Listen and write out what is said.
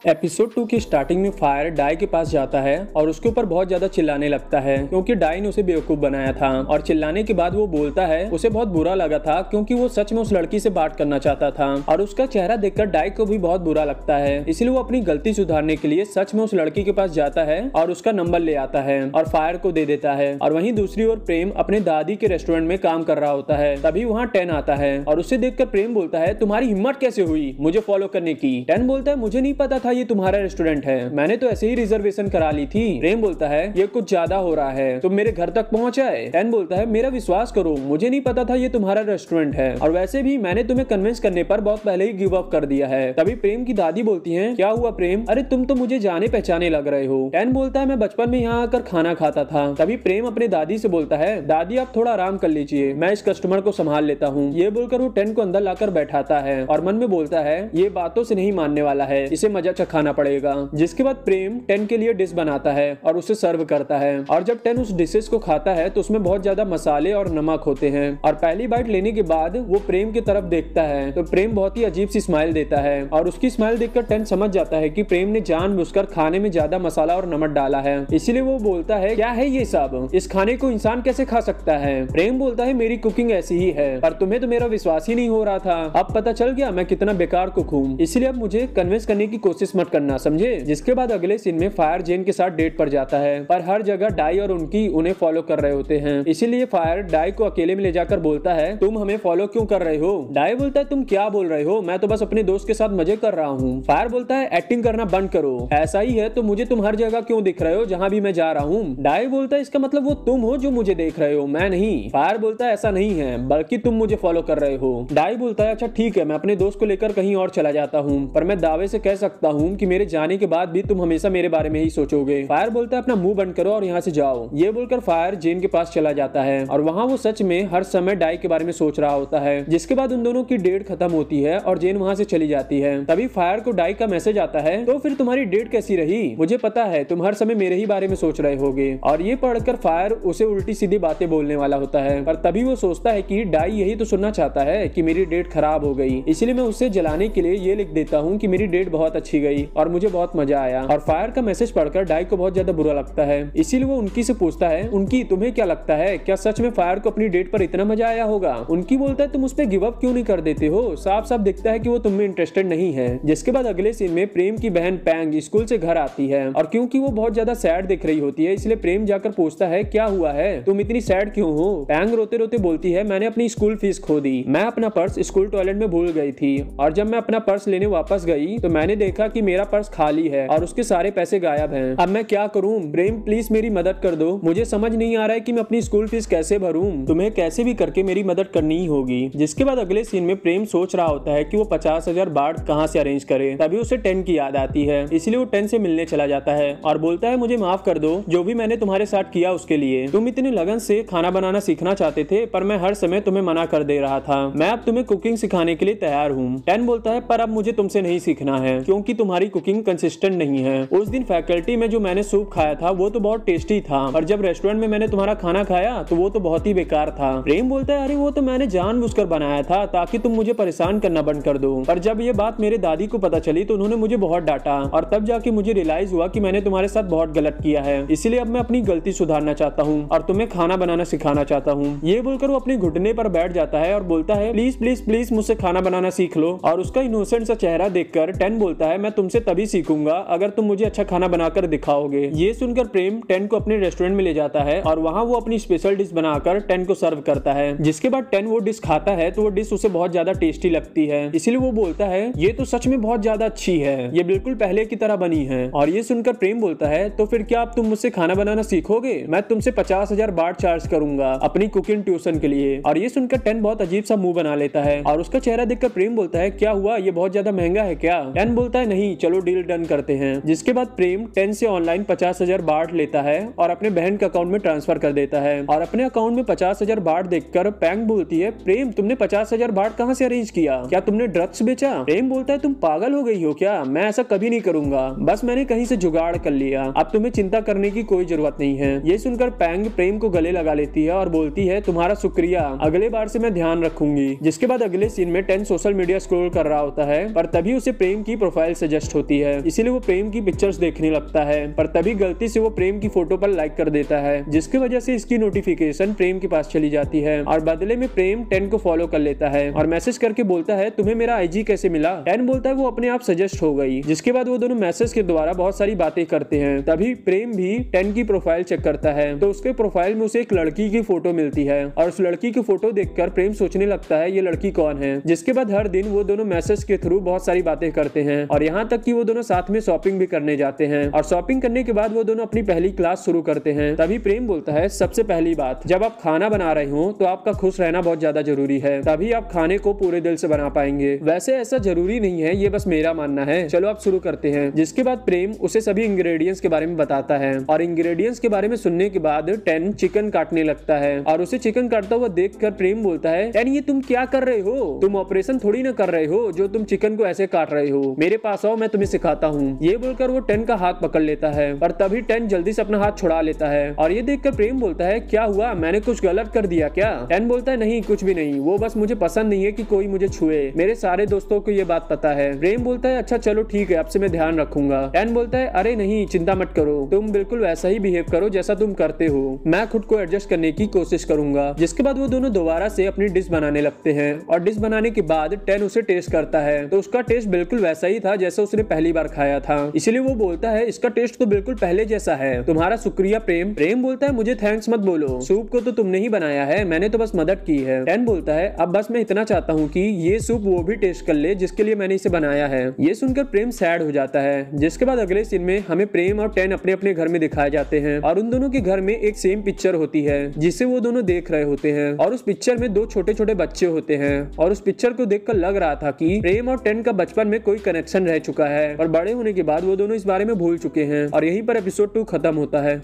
Episode 2 की starting में fire die के पास जाता है और उसके ऊपर बहुत ज्यादा चिल्लाने लगता है क्योंकि डाई ने उसे बेवकूफ बनाया था। और चिल्लाने के बाद वो बोलता है उसे बहुत बुरा लगा था क्योंकि वो सच में उस लड़की से बात करना चाहता था और उसका चेहरा देखकर डाई को भी बहुत बुरा लगता है। इसलिए वो अपनी गलती सुधारने के लिए सच में उस लड़की के पास जाता है और उसका नंबर ले आता है और फायर को दे देता है। और वहीं दूसरी ओर प्रेम अपने दादी के रेस्टोरेंट में काम कर रहा होता है। तभी वहाँ 10 आता है और उसे देखकर प्रेम बोलता है तुम्हारी हिम्मत कैसे हुई मुझे फॉलो करने की। 10 बोलता है मुझे नहीं पता था ये तुम्हारा रेस्टोरेंट है, मैंने तो ऐसे ही रिजर्वेशन करा ली थी। प्रेम बोलता है ये कुछ ज्यादा हो रहा है, तुम मेरे घर तक पहुंचाए। 10 बोलता है मेरा विश्वास करो मुझे नहीं पता था ये तुम्हारा रेस्टोरेंट है और वैसे भी मैंने तुम्हें कन्विंस करने पर बहुत पहले ही गिव अप कर दिया है। तभी प्रेम की दादी बोलती है क्या हुआ प्रेम, अरे तुम तो मुझे जाने पहचाने लग रहे हो। 10 बोलता है मैं बचपन में यहाँ आकर खाना खाता था। तभी प्रेम अपने दादी से बोलता है दादी आप थोड़ा आराम कर लीजिए, मैं इस कस्टमर को संभाल लेता हूँ। ये बोलकर वो 10 को अंदर लाकर बैठाता है और मन में बोलता है ये बातों से नहीं मानने वाला है, इसे मजा चखाना पड़ेगा। जिसके बाद प्रेम 10 के लिए डिश बनाता है और उसे सर्व करता है और जब 10 उस डिशेस को खाता है तो उसमें बहुत ज्यादा मसाले और नमक होते हैं और पहली बाइट लेने के बाद वो प्रेम की तरफ देखता है तो प्रेम बहुत ही अजीब सी स्माइल देता है और उसकी स्माइल देखकर 10 समझ जाता है कि प्रेम ने जानबूझकर खाने में ज्यादा मसाला और नमक डाला है। इसलिए वो बोलता है क्या है ये सब, इस खाने को इंसान कैसे खा सकता है। प्रेम बोलता है मेरी कुकिंग ऐसी ही है पर तुम्हें तो मेरा विश्वास ही नहीं हो रहा था, अब पता चल गया मैं कितना बेकार कुक हूँ, इसलिए अब मुझे कन्विंस करने की कोशिश मत करना, समझे। जिसके बाद अगले सीन में फायर जेन के साथ डेट पर जाता है पर हर जगह डाई और उनकी उन्हें फॉलो कर रहे होते हैं। इसीलिए फायर डाई को अकेले में ले जाकर बोलता है तुम हमें फॉलो क्यों कर रहे हो। डाई बोलता है तुम क्या बोल रहे हो, मैं तो बस अपने दोस्त के साथ मजे कर रहा हूँ। फायर बोलता है एक्टिंग करना बंद करो, ऐसा ही है तो मुझे तुम हर जगह क्यों दिख रहे हो जहाँ भी मैं जा रहा हूँ। डाई बोलता है इसका मतलब वो तुम हो जो मुझे देख रहे हो, मैं नहीं। फायर बोलता है ऐसा नहीं है बल्कि तुम मुझे फॉलो कर रहे हो। डाई बोलता है अच्छा ठीक है मैं अपने दोस्त को लेकर कहीं और चला जाता हूँ पर मैं दावे से कह सकता हूँ कि मेरे जाने के बाद भी तुम हमेशा मेरे बारे में ही सोचोगे। फायर बोलता है अपना मुंह बंद करो और यहाँ से जाओ। ये बोलकर फायर जेन के पास चला जाता है और वहाँ वो सच में हर समय डाई के बारे में सोच रहा होता है। जिसके बाद उन दोनों की डेट खत्म होती है और जेन वहाँ से चली जाती है। तभी फायर को डाई का मैसेज आता है तो फिर तुम्हारी डेट कैसी रही, मुझे पता है तुम हर समय मेरे ही बारे में सोच रहे होगे। और ये पढ़कर फायर उसे उल्टी सीधी बातें बोलने वाला होता है पर तभी वो सोचता है कि डाई यही तो सुनना चाहता है कि मेरी डेट खराब हो गई, इसलिए मैं उसे जलाने के लिए ये लिख देता हूँ कि मेरी डेट बहुत अच्छी गई और मुझे बहुत मजा आया। और फायर का मैसेज पढ़कर डाई को बहुत ज्यादा बुरा लगता है, इसीलिए वो उनकी से पूछता है उनकी तुम्हें क्या लगता है क्या सच में फायर को अपनी डेट पर इतना मजा आया होगा। उनकी बोलता है तुम उस पर गिव अप क्यों नहीं कर देते हो, साफ साफ दिखता है कि वो तुम में इंटरेस्टेड नहीं है। जिसके बाद अगले सीन में प्रेम की बहन पैंग स्कूल से घर आती है और क्योंकि वो बहुत ज्यादा सैड दिख रही होती है इसलिए प्रेम जाकर पूछता है क्या हुआ है, तुम इतनी सैड क्यों हो। पैंग रोते रोते बोलती है मैंने अपनी स्कूल फीस खो दी, मैं अपना पर्स स्कूल टॉयलेट में भूल गई थी और जब मैं अपना पर्स लेने वापस गई तो मैंने देखा कि मेरा पर्स खाली है और उसके सारे पैसे गायब हैं। अब मैं क्या करूं, प्रेम प्लीज मेरी मदद कर दो, मुझे समझ नहीं आ रहा है कि मैं अपनी स्कूल फीस कैसे भरूं, तुम्हें कैसे भी करके मेरी मदद करनी ही होगी। जिसके बाद अगले सीन में प्रेम सोच रहा होता है कि वो 50,000 बार्ट कहां से अरेंज करे। तभी उसे 10 की याद आती है, इसलिए वो 10 से मिलने चला जाता है और बोलता है मुझे माफ कर दो जो भी मैंने तुम्हारे साथ किया उसके लिए। तुम इतनी लगन से खाना बनाना सीखना चाहते थे पर मैं हर समय तुम्हें मना कर दे रहा था, मैं अब तुम्हें कुकिंग सिखाने के लिए तैयार हूँ। 10 बोलता है पर अब मुझे तुमसे नहीं सीखना है क्योंकि तुम्हारी कुकिंग कंसिस्टेंट नहीं है। उस दिन फैकल्टी में जो मैंने सूप खाया था वो तो बहुत टेस्टी था और जब रेस्टोरेंट में मैंने तुम्हारा खाना खाया तो वो तो बहुत ही बेकार था। प्रेम बोलता है अरे वो तो मैंने जानबूझकर बनाया था ताकि तुम मुझे परेशान करना बंद कर दो। पर जब ये बात मेरे दादी को पता चली तो उन्होंने मुझे बहुत डांटा और तब जाके मुझे रियलाइज हुआ कि मैंने तुम्हारे साथ बहुत गलत किया है, इसलिए अब मैं अपनी गलती सुधारना चाहता हूँ और तुम्हें खाना बनाना सिखाना चाहता हूँ। ये बोलकर वो अपने घुटने पर बैठ जाता है और बोलता है प्लीज प्लीज प्लीज मुझसे खाना बनाना सीख लो। और उसका इनोसेंट सा चेहरा देखकर 10 बोलता है मैं तुमसे तभी सीखूंगा अगर तुम मुझे अच्छा खाना बनाकर दिखाओगे। ये सुनकर प्रेम 10 को अपने रेस्टोरेंट में ले जाता है और वहाँ वो अपनी स्पेशल डिश बनाकर 10 को सर्व करता है। जिसके बाद 10 वो डिश खाता है तो वो डिश उसे बहुत ज्यादा टेस्टी लगती है, इसलिए वो बोलता है ये तो सच में बहुत ज्यादा अच्छी है, ये बिल्कुल पहले की तरह बनी है। और ये सुनकर प्रेम बोलता है तो फिर क्या अब तुम मुझसे खाना बनाना सीखोगे, मैं तुमसे 50,000 बार्ट चार्ज करूंगा अपनी कुकिंग ट्यूशन के लिए। और ये सुनकर 10 बहुत अजीब सा मुंह बना लेता है और उसका चेहरा देखकर प्रेम बोलता है क्या हुआ, ये बहुत ज्यादा महंगा है क्या। 10 बोलता है नहीं चलो डील डन करते हैं। जिसके बाद प्रेम 10 से ऑनलाइन 50,000 बार्ट लेता है और अपने बहन के अकाउंट में ट्रांसफर कर देता है। और अपने अकाउंट में 50,000 बार्ट देखकर पैंग बोलती है प्रेम तुमने 50,000 बार्ट कहाँ से अरेंज किया, क्या तुमने ड्रग्स बेचा। प्रेम बोलता है तुम पागल हो गई हो क्या, मैं ऐसा कभी नहीं करूंगा, बस मैंने कहीं से जुगाड़ कर लिया, अब तुम्हें चिंता करने की कोई जरूरत नहीं है। ये सुनकर पैंग प्रेम को गले लगा लेती है और बोलती है तुम्हारा शुक्रिया, अगले बार से मैं ध्यान रखूंगी। जिसके बाद अगले सीन में 10 सोशल मीडिया स्क्रॉल कर रहा होता है पर तभी उसे प्रेम की प्रोफाइल से सजेस्ट होती है, इसीलिए वो प्रेम की पिक्चर्स देखने लगता है। पर तभी गलती से वो प्रेम की फोटो पर लाइक कर देता है, जिसकी वजह से इसकी नोटिफिकेशन प्रेम के पास चली जाती है और बदले में प्रेम 10 को फॉलो कर लेता है और मैसेज करके बोलता है तुम्हें मेरा आईजी कैसे मिला। 10 बोलता है वो अपने आप सजेस्ट हो गई। जिसके बाद वो दोनों मैसेज के द्वारा बहुत सारी बातें करते हैं। तभी प्रेम भी 10 की प्रोफाइल चेक करता है तो उसके प्रोफाइल में उसे एक लड़की की फोटो मिलती है और उस लड़की की फोटो देखकर प्रेम सोचने लगता है ये लड़की कौन है। जिसके बाद हर दिन वो दोनों मैसेज के थ्रू बहुत सारी बातें करते हैं और यहाँ तक कि वो दोनों साथ में शॉपिंग भी करने जाते हैं और शॉपिंग करने के बाद वो दोनों अपनी पहली क्लास शुरू करते हैं। तभी प्रेम बोलता है सबसे पहली बात, जब आप खाना बना रहे हो तो आपका खुश रहना बहुत ज्यादा जरूरी है, तभी आप खाने को पूरे दिल से बना पाएंगे। वैसे ऐसा जरूरी नहीं है, ये बस मेरा मानना है, चलो आप शुरू करते हैं। जिसके बाद प्रेम उसे सभी इंग्रेडिएंट्स के बारे में बताता है और इंग्रेडिएंट्स के बारे में सुनने के बाद 10 चिकन काटने लगता है और उसे चिकन काटता हुआ देखकर प्रेम बोलता है 10 ये तुम क्या कर रहे हो, तुम ऑपरेशन थोड़ी ना कर रहे हो जो तुम चिकन को ऐसे काट रहे हो, मेरे पास आओ मैं तुम्हें सिखाता हूँ। ये बोलकर वो 10 का हाथ पकड़ लेता है और तभी 10 जल्दी से अपना हाथ छुड़ा लेता है और ये देखकर प्रेम बोलता है क्या हुआ, मैंने कुछ गलत कर दिया क्या। 10 बोलता है नहीं कुछ भी नहीं, वो बस मुझे पसंद नहीं है कि कोई मुझे छुए, मेरे सारे दोस्तों को ये बात पता है। प्रेम बोलता है अच्छा चलो ठीक है, अब से मैं ध्यान रखूंगा। 10 बोलता है अरे नहीं चिंता मत करो, तुम बिल्कुल वैसा ही बिहेव करो जैसा तुम करते हो, मैं खुद को एडजस्ट करने की कोशिश करूंगा। जिसके बाद वो दोनों दोबारा से अपनी डिश बनाने लगते हैं और डिश बनाने के बाद 10 उसे टेस्ट करता है तो उसका टेस्ट बिल्कुल वैसा ही था जैसा उसने पहली बार खाया था, इसलिए वो बोलता है इसका टेस्ट तो बिल्कुल पहले जैसा है, तुम्हारा शुक्रिया प्रेम। प्रेम बोलता है मुझे थैंक्स मत बोलो, सूप को तो तुमने ही बनाया है, मैंने तो बस मदद की है। 10 बोलता है अब बस मैं इतना चाहता हूँ कि ये सूप वो भी टेस्ट कर ले जिसके लिए मैंने इसे बनाया है। ये सुनकर प्रेम सैड हो जाता है। जिसके बाद अगले सीन में हमें प्रेम और 10 अपने अपने घर में दिखाए जाते हैं और उन दोनों के घर में एक सेम पिक्चर होती है जिसे वो दोनों देख रहे होते हैं और उस पिक्चर में 2 छोटे छोटे बच्चे होते हैं और उस पिक्चर को देखकर लग रहा था कि प्रेम और 10 का बचपन में कोई कनेक्शन रह चुका है और बड़े होने के बाद वो दोनों इस बारे में भूल चुके हैं और यहीं पर एपिसोड 2 खत्म होता है।